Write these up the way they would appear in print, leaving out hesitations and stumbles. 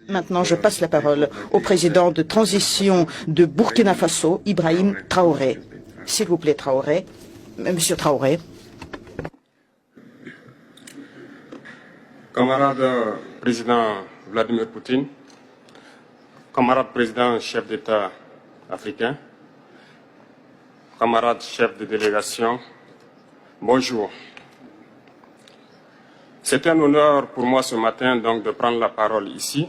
Maintenant, je passe la parole au président de transition de Burkina Faso, Ibrahim Traoré. S'il vous plaît, Traoré. Monsieur Traoré. Camarade président Vladimir Poutine, camarade président chef d'État africain, camarade chef de délégation, bonjour. C'est un honneur pour moi ce matin donc de prendre la parole ici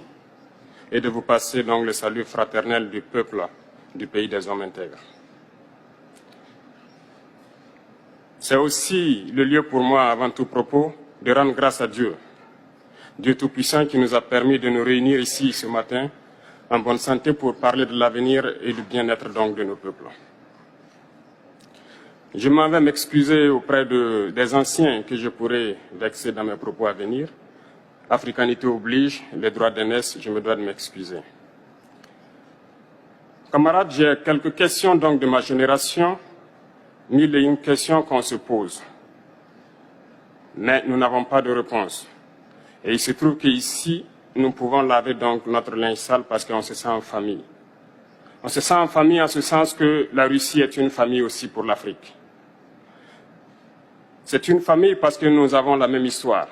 et de vous passer donc le salut fraternel du peuple du pays des hommes intègres. C'est aussi le lieu pour moi, avant tout propos, de rendre grâce à Dieu, Dieu Tout-Puissant qui nous a permis de nous réunir ici ce matin en bonne santé pour parler de l'avenir et du bien-être donc de nos peuples. Je m'en vais m'excuser auprès des anciens que je pourrais vexer dans mes propos à venir. Africanité oblige, les droits d'aînesse, je me dois de m'excuser. Camarades, j'ai quelques questions donc de ma génération, mille et une questions qu'on se pose. Mais nous n'avons pas de réponse. Et il se trouve qu'ici, nous pouvons laver donc notre linge sale parce qu'on se sent en famille. On se sent en famille en ce sens que la Russie est une famille aussi pour l'Afrique. C'est une famille parce que nous avons la même histoire.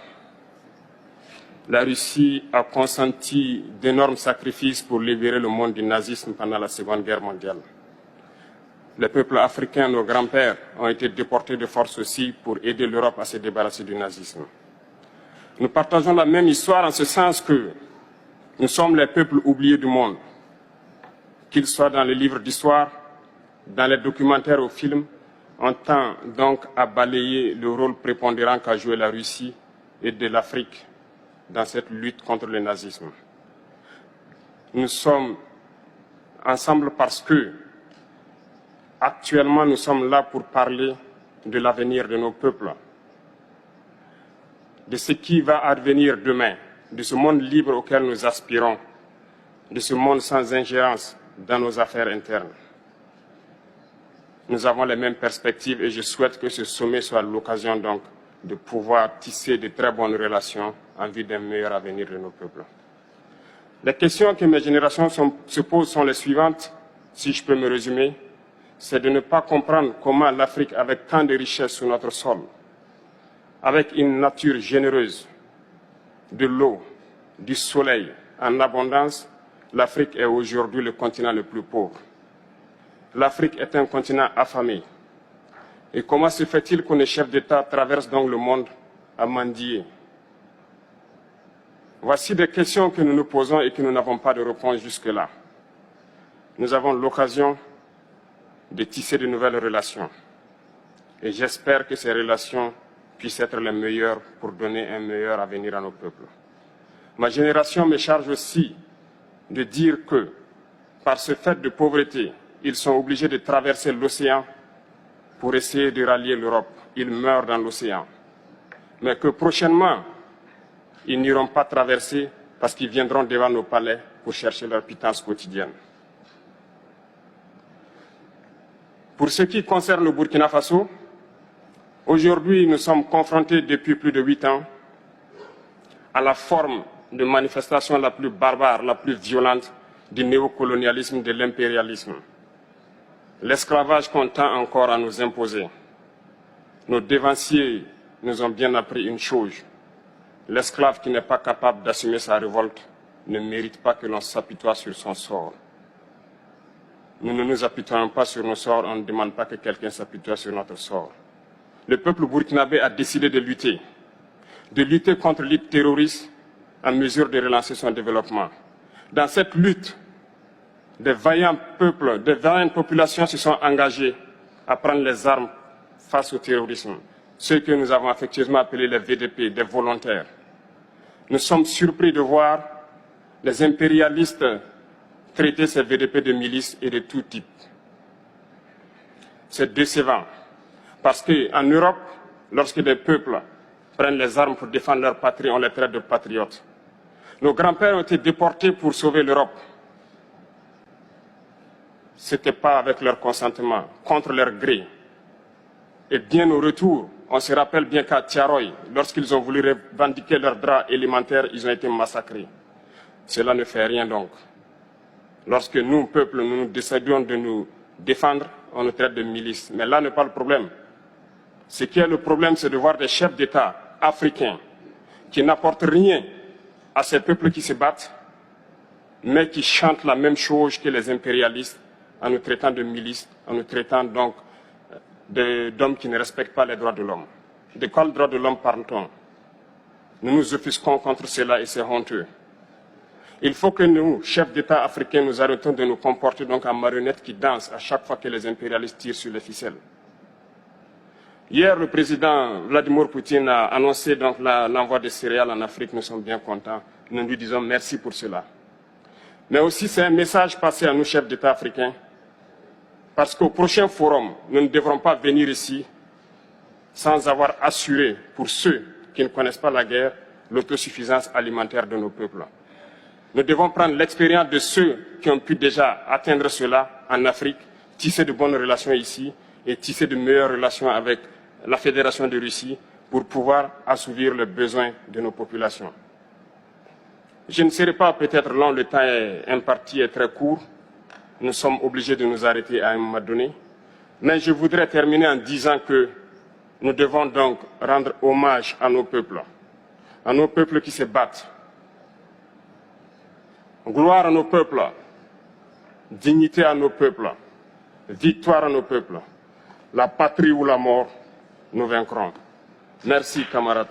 La Russie a consenti d'énormes sacrifices pour libérer le monde du nazisme pendant la Seconde Guerre mondiale. Les peuples africains, nos grands-pères, ont été déportés de force aussi pour aider l'Europe à se débarrasser du nazisme. Nous partageons la même histoire en ce sens que nous sommes les peuples oubliés du monde, qu'ils soient dans les livres d'histoire, dans les documentaires ou films, on tend donc à balayer le rôle prépondérant qu'a joué la Russie et de l'Afrique dans cette lutte contre le nazisme. Nous sommes ensemble parce que, actuellement, nous sommes là pour parler de l'avenir de nos peuples, de ce qui va advenir demain, de ce monde libre auquel nous aspirons, de ce monde sans ingérence dans nos affaires internes. Nous avons les mêmes perspectives et je souhaite que ce sommet soit l'occasion donc de pouvoir tisser de très bonnes relations en vue d'un meilleur avenir de nos peuples. Les questions que mes générations se posent sont les suivantes, si je peux me résumer, c'est de ne pas comprendre comment l'Afrique, avec tant de richesses sur notre sol, avec une nature généreuse, de l'eau, du soleil en abondance, l'Afrique est aujourd'hui le continent le plus pauvre. L'Afrique est un continent affamé. Et comment se fait-il que les chefs d'État traversent donc le monde à mendier? Voici des questions que nous nous posons et que nous n'avons pas de réponse jusque-là. Nous avons l'occasion de tisser de nouvelles relations. Et j'espère que ces relations puissent être les meilleures pour donner un meilleur avenir à nos peuples. Ma génération me charge aussi de dire que, par ce fait de pauvreté, ils sont obligés de traverser l'océan pour essayer de rallier l'Europe. Ils meurent dans l'océan. Mais que prochainement, ils n'iront pas traverser parce qu'ils viendront devant nos palais pour chercher leur pitance quotidienne. Pour ce qui concerne le Burkina Faso, aujourd'hui, nous sommes confrontés depuis plus de 8 ans à la forme de manifestation la plus barbare, la plus violente du néocolonialisme, de l'impérialisme. L'esclavage qu'on tend encore à nous imposer. Nos dévanciers nous ont bien appris une chose. L'esclave qui n'est pas capable d'assumer sa révolte ne mérite pas que l'on s'apitoie sur son sort. Nous ne nous apitoyons pas sur nos sorts, on ne demande pas que quelqu'un s'apitoie sur notre sort. Le peuple burkinabé a décidé de lutter contre l'île terroriste en mesure de relancer son développement. Dans cette lutte, des vaillants peuples, des vaillantes populations se sont engagées à prendre les armes face au terrorisme. Ceux que nous avons affectueusement appelés les VDP, des volontaires. Nous sommes surpris de voir les impérialistes traiter ces VDP de milices et de tout type. C'est décevant. Parce qu'en Europe, lorsque des peuples prennent les armes pour défendre leur patrie, on les traite de patriotes. Nos grands-pères ont été déportés pour sauver l'Europe. Ce n'était pas avec leur consentement, contre leur gré. Et bien au retour, on se rappelle bien qu'à Tiaroy, lorsqu'ils ont voulu revendiquer leurs droits élémentaires, ils ont été massacrés. Cela ne fait rien donc. Lorsque nous, peuple, nous décidons de nous défendre, on nous traite de milices. Mais là n'est pas le problème. Ce qui est le problème, c'est de voir des chefs d'État africains qui n'apportent rien à ces peuples qui se battent, mais qui chantent la même chose que les impérialistes en nous traitant de milices, en nous traitant donc d'hommes qui ne respectent pas les droits de l'homme. De quels droits de l'homme parle-t-on? Nous nous offusquons contre cela et c'est honteux. Il faut que nous, chefs d'État africains, nous arrêtons de nous comporter donc en marionnettes qui dansent à chaque fois que les impérialistes tirent sur les ficelles. Hier, le président Vladimir Poutine a annoncé donc l'envoi de céréales en Afrique. Nous sommes bien contents. Nous lui disons merci pour cela. Mais aussi, c'est un message passé à nous, chefs d'État africains, parce qu'au prochain forum, nous ne devrons pas venir ici sans avoir assuré, pour ceux qui ne connaissent pas la guerre, l'autosuffisance alimentaire de nos peuples. Nous devons prendre l'expérience de ceux qui ont pu déjà atteindre cela en Afrique, tisser de bonnes relations ici et tisser de meilleures relations avec la Fédération de Russie pour pouvoir assouvir les besoins de nos populations. Je ne serai pas peut-être long, le temps est imparti et très court. Nous sommes obligés de nous arrêter à un moment donné. Mais je voudrais terminer en disant que nous devons donc rendre hommage à nos peuples qui se battent. Gloire à nos peuples, dignité à nos peuples, victoire à nos peuples. La patrie ou la mort, nous vaincrons. Merci, camarades.